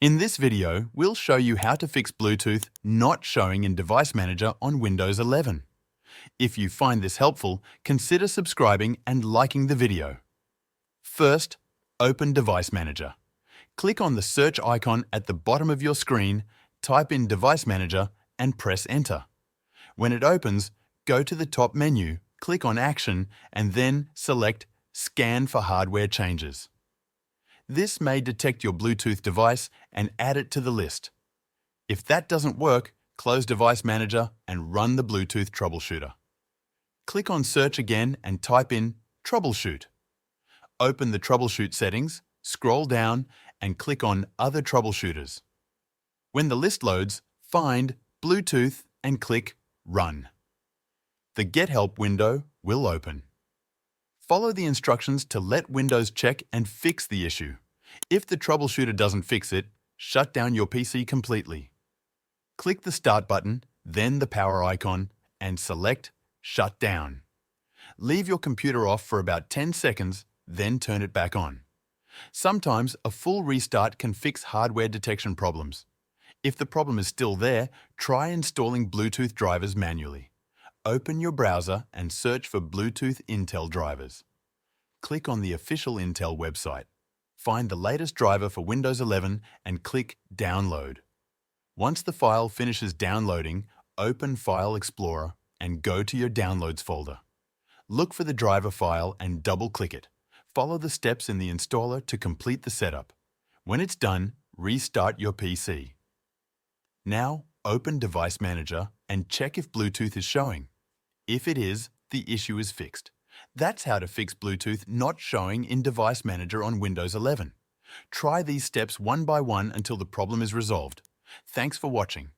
In this video, we'll show you how to fix Bluetooth not showing in Device Manager on Windows 11. If you find this helpful, consider subscribing and liking the video. First, open Device Manager. Click on the search icon at the bottom of your screen, type in Device Manager and press Enter. When it opens, go to the top menu, click on Action and then select Scan for hardware changes. This may detect your Bluetooth device and add it to the list. If that doesn't work, close Device Manager and run the Bluetooth Troubleshooter. Click on Search again and type in Troubleshoot. Open the Troubleshoot settings, scroll down and click on Other Troubleshooters. When the list loads, find Bluetooth and click Run. The Get Help window will open. Follow the instructions to let Windows check and fix the issue. If the troubleshooter doesn't fix it, shut down your PC completely. Click the Start button, then the power icon, and select Shut Down. Leave your computer off for about 10 seconds, then turn it back on. Sometimes a full restart can fix hardware detection problems. If the problem is still there, try installing Bluetooth drivers manually. Open your browser and search for Bluetooth Intel drivers. Click on the official Intel website. Find the latest driver for Windows 11 and click Download. Once the file finishes downloading, open File Explorer and go to your Downloads folder. Look for the driver file and double-click it. Follow the steps in the installer to complete the setup. When it's done, restart your PC. Now, open Device Manager and check if Bluetooth is showing. If it is, the issue is fixed. That's how to fix Bluetooth not showing in Device Manager on Windows 11. Try these steps one by one until the problem is resolved. Thanks for watching.